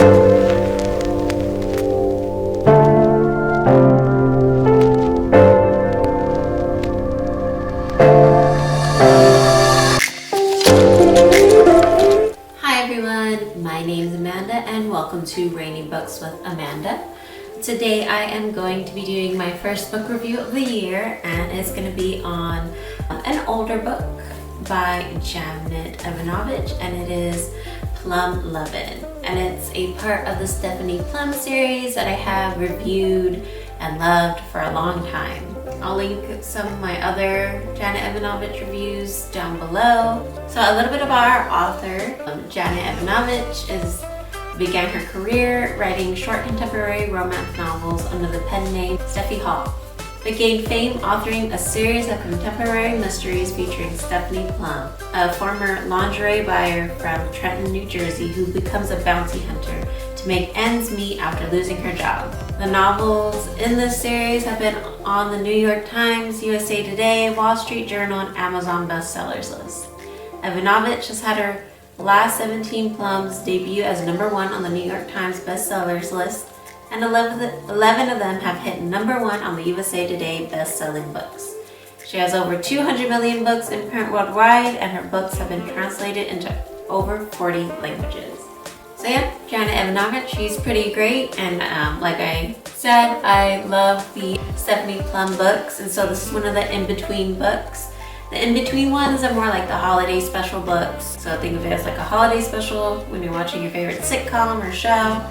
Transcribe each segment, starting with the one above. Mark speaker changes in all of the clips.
Speaker 1: Hi everyone, my name is Amanda and welcome to Rainy Books with Amanda. Today I am going to be doing my first book review of the year, and it's going to be on an older book by Janet Evanovich, and it is Plum, Lovin, and it's a part of the Stephanie Plum series that I have reviewed and loved for a long time. I'll link some of my other Janet Evanovich reviews down below. So a little bit about our author. Janet Evanovich began her career writing short contemporary romance novels under the pen name Steffi Hall, but gained fame authoring a series of contemporary mysteries featuring Stephanie Plum, a former lingerie buyer from Trenton, New Jersey, who becomes a bounty hunter to make ends meet after losing her job. The novels in this series have been on the New York Times, USA Today, Wall Street Journal, and Amazon bestsellers list. Evanovich has had her last 17 Plums debut as #1 on the New York Times bestsellers list, and 11 of them have hit #1 on the USA Today best-selling books. She has over 200 million books in print worldwide, and her books have been translated into over 40 languages. So yeah, Janet Evanovich, she's pretty great, and like I said, I love the Stephanie Plum books, and so this is one of the in-between books. The in-between ones are more like the holiday special books, so think of it as like a holiday special when you're watching your favorite sitcom or show.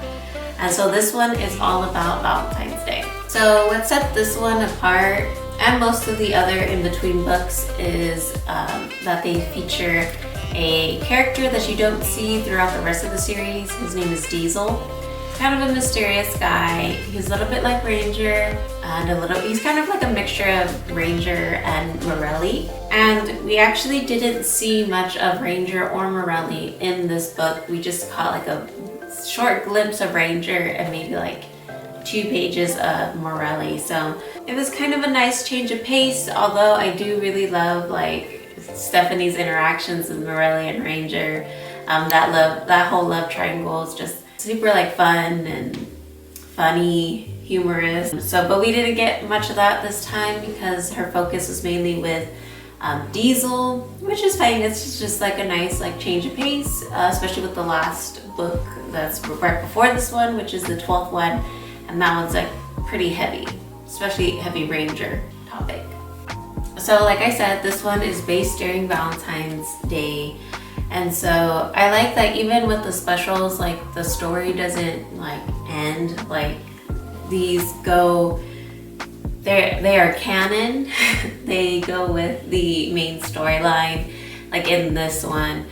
Speaker 1: And so this one is all about Valentine's Day. So what set this one apart, and most of the other in-between books, is that they feature a character that you don't see throughout the rest of the series. His name is Diesel. Kind of a mysterious guy. He's a little bit like Ranger, and he's kind of like a mixture of Ranger and Morelli. And we actually didn't see much of Ranger or Morelli in this book. We just caught like a short glimpse of Ranger and maybe like 2 pages of Morelli. So it was kind of a nice change of pace, although I do really love like Stephanie's interactions with Morelli and Ranger. That whole love triangle is just super like fun and funny, humorous. But we didn't get much of that this time because her focus was mainly with Diesel, which is fine. It's just like a nice like change of pace, especially with the last book that's right before this one, which is the 12th one, and that one's like pretty heavy, especially heavy Ranger topic. So like I said, this one is based during Valentine's Day, and so I like that even with the specials, like the story doesn't like end. Like these go, they are canon. They go with the main storyline. Like in this one,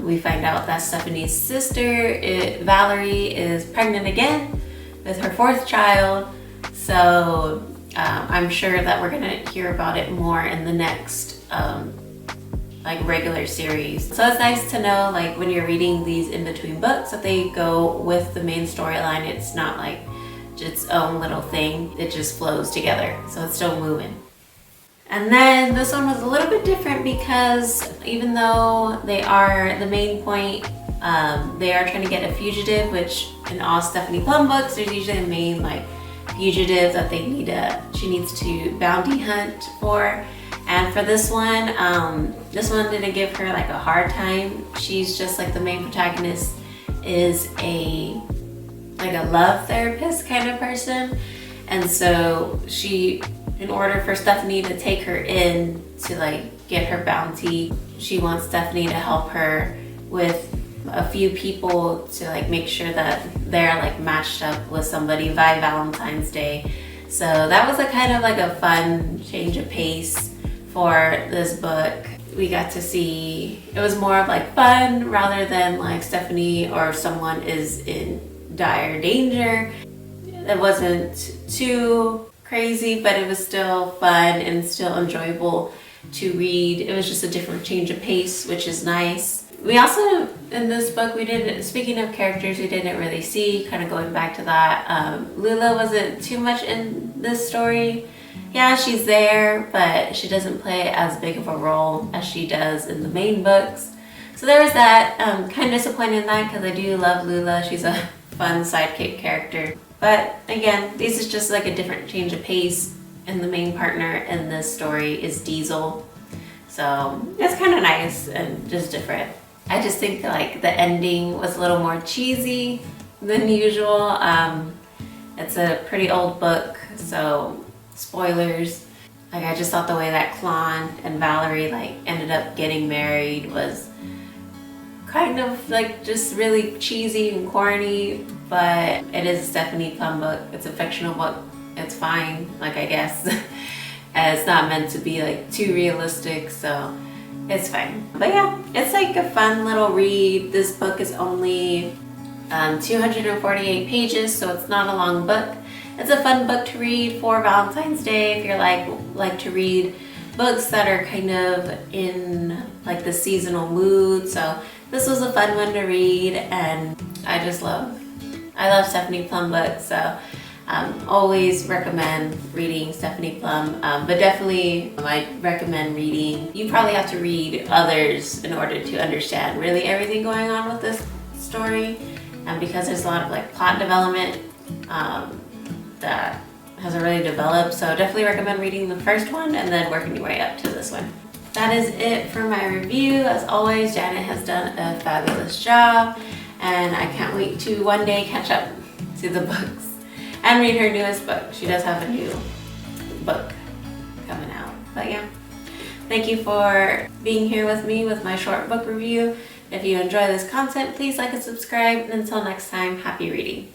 Speaker 1: we find out that Stephanie's sister, Valerie, is pregnant again with her 4th child. So I'm sure that we're gonna hear about it more in the next like regular series. So it's nice to know like when you're reading these in-between books that they go with the main storyline. It's not like its own little thing. It just flows together. So it's still moving. And then this one was a little bit different because even though they are the main point, they are trying to get a fugitive, which in all Stephanie Plum books, there's usually a main like fugitive that she needs to bounty hunt for. And for this one didn't give her like a hard time. She's just like the main protagonist is a love therapist kind of person. And so in order for Stephanie to take her in to like get her bounty, she wants Stephanie to help her with a few people to like make sure that they're like matched up with somebody by Valentine's Day. So that was a kind of like a fun change of pace for this book. We got to see, it was more of like fun rather than like Stephanie or someone is in dire danger. It wasn't too crazy, but it was still fun and still enjoyable to read. It was just a different change of pace, which is nice. We also, in this book, speaking of characters we didn't really see, kind of going back to that, Lula wasn't too much in this story. Yeah, she's there, but she doesn't play as big of a role as she does in the main books. So there was that. Kind of disappointed in that because I do love Lula. She's a fun sidekick character. But again, this is just like a different change of pace, and the main partner in this story is Diesel. So it's kind of nice and just different. I just think like the ending was a little more cheesy than usual. It's a pretty old book, so spoilers. Like I just thought the way that Klon and Valerie like ended up getting married was kind of like just really cheesy and corny, but it is a Stephanie Plum book. It's a fictional book. It's fine, like I guess. And it's not meant to be like too realistic, so it's fine. But yeah, it's like a fun little read. This book is only 248 pages, so it's not a long book. It's a fun book to read for Valentine's Day if you're like to read books that are kind of in like the seasonal mood. So this was a fun one to read, and I love Stephanie Plum books, so always recommend reading Stephanie Plum, but definitely I recommend reading. You probably have to read others in order to understand really everything going on with this story, because there's a lot of like plot development that hasn't really developed. So definitely recommend reading the first one and then working your way up to this one. That is it for my review. As always, Janet has done a fabulous job, and I can't wait to one day catch up to the books and read her newest book. She does have a new book coming out. But yeah, thank you for being here with me with my short book review. If you enjoy this content, please like and subscribe. And until next time, happy reading.